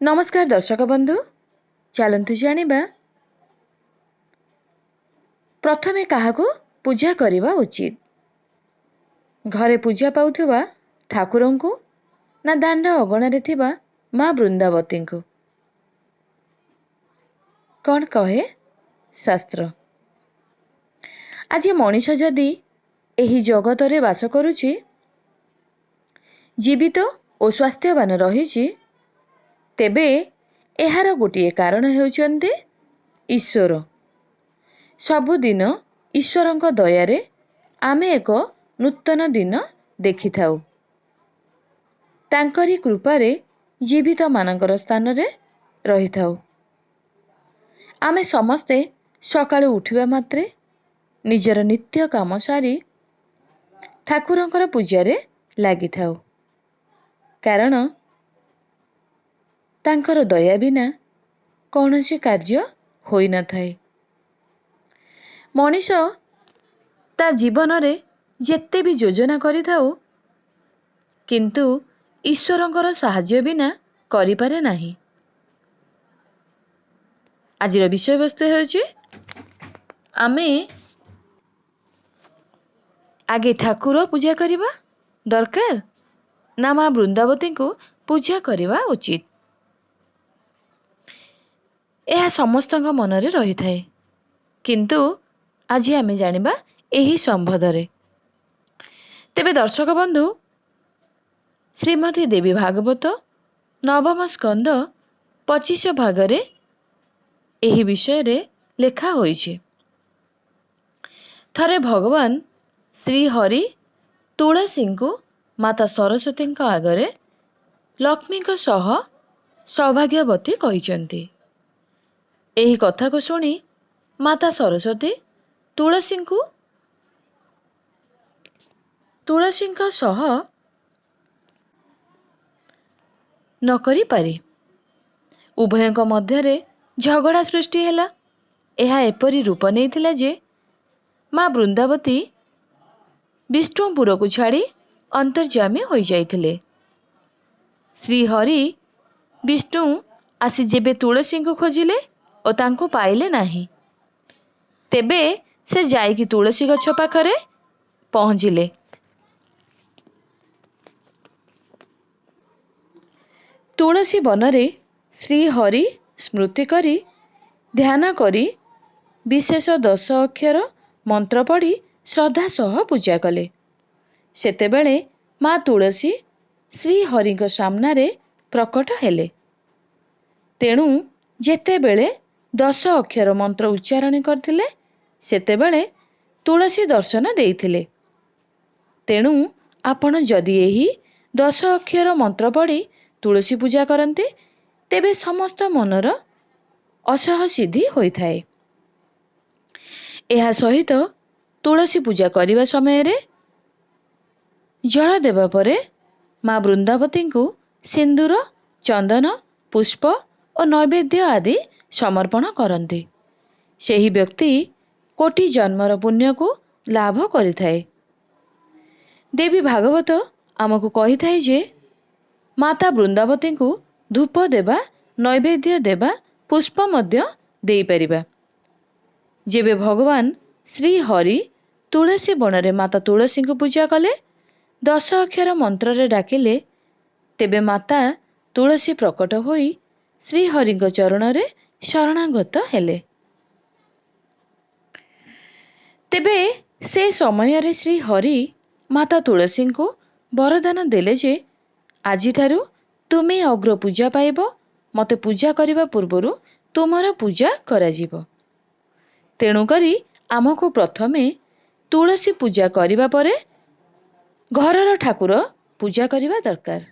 नमस्कार दर्शक बंधु, चलतु जानिबा प्रथमे काहाकू पूजा करने उचित। घरे पूजा पाउथुवा ठाकुरों को ना दांड अगणारे थिबा माँ वृंदावती को। कौन कहे शास्त्र। आज मनीष जदि एही जगतरे वास करुछि, जीवित और स्वास्थ्यवान रहिछि, तेबे एहार गोटिए कारण हेउचन्ते ईश्वर। सबुदिन ईश्वरंक दयारे आमे एक नूतन दिन देखि थाउ। तांकरी कृपारे जीवित मानकर स्थान रे रही थाउ। आमे समस्ते सकाळु उठिबा मात्रे निजर नित्य काम सारी ठाकुरंकर पूजारे लागि थाउ। कारण तांकर दया बिना कौनसी कार्य होई न थाए। मनीष ता जीवन रे जेते भी योजना करि थाउ, किंतु ईश्वरंकर साहाय्य बिना करि पारे नाही। आजिर विषय वस्तु हेउछि, आमे आगे ठाकुर पूजा करिबा दरकार ना माँ वृंदावती को पूजा करिबा उचित। यह समस्तंक मनरे रही थाए, किंतु आज आमे जानिबा एही संबंधरे। तेबे दर्शक बंधु, श्रीमती देवी भागवत नवम स्कंद 25 भागरे एही विषय रे लेखा होइछे। थरे भगवान श्री हरि तुलसी को माता सरस्वती आगरे लक्ष्मी को सह सौभाग्यवती कहिचंती। एही कथा को सुनी माता सरस्वती तुलसी को सह न करी पारी। उभयंक मध्यरे झगड़ा सृष्टि हैला। एहा एपरी रूप नेइथिला जे माँ वृंदावती विष्णुपुर को छाड़ी अंतर्जामी होई जाइथिले। श्री हरि विष्णु आसी जेबे तुलसी को खोजिले और तांको पाइले नाही, तेबे से जाइकी तुलसी गछ पाखरे पहुंचिले। तुलसी बनरे श्री हरि स्मृति करी ध्यान करी विशेष 10 अक्षर मंत्र पढ़ी श्रद्धा सह पूजा कले। सेतेबेले माँ तुलसी श्री हरि को सामना रे प्रकट हेले। तेणु जेतेबेले 10 अक्षर मंत्र उच्चारण करथिले, सेतेबेले तुलसी दर्शन देइथिले। तेणु आपण जदि एही 10 अक्षर मंत्र पढ़ी तुलसी पूजा करते, तेबे समस्त मनर असह सिद्धि होई थाए। एहा सहित तुलसी पूजा करिवा समय रे जल देवा परे माँ वृंदावती को सिंदूर, चंदन, पुष्प और नैवेद्य आदि समर्पण करते। सेही व्यक्ति कोटि जन्मर पुण्य को लाभ करिथाए। देवी भागवत आमको कही थाए जे माता वृंदावती को धूप देवा, नैवेद्य देवा, पुष्प मध्य देई परिबा। जेबे भगवान श्री हरि तुलसी बनरे माता तुलसी को पूजा कले, 10 अक्षर मंत्र रे डाकिले, तेबे माता तुलसी प्रकट होई श्री हरि को चरण रे शरणागत हेले। तेबे से समय रे श्री हरि माता तुलसी को वरदान देले जे आजिठारु तुमे अग्र पूजा पाइब, मते पूजा करिबा पूर्वरु तुमर पूजा करा जिवो। तेणु करी आमको प्रथमे तुलसी पूजा करिबा परे घरर ठाकुर पूजा करिबा दरकार।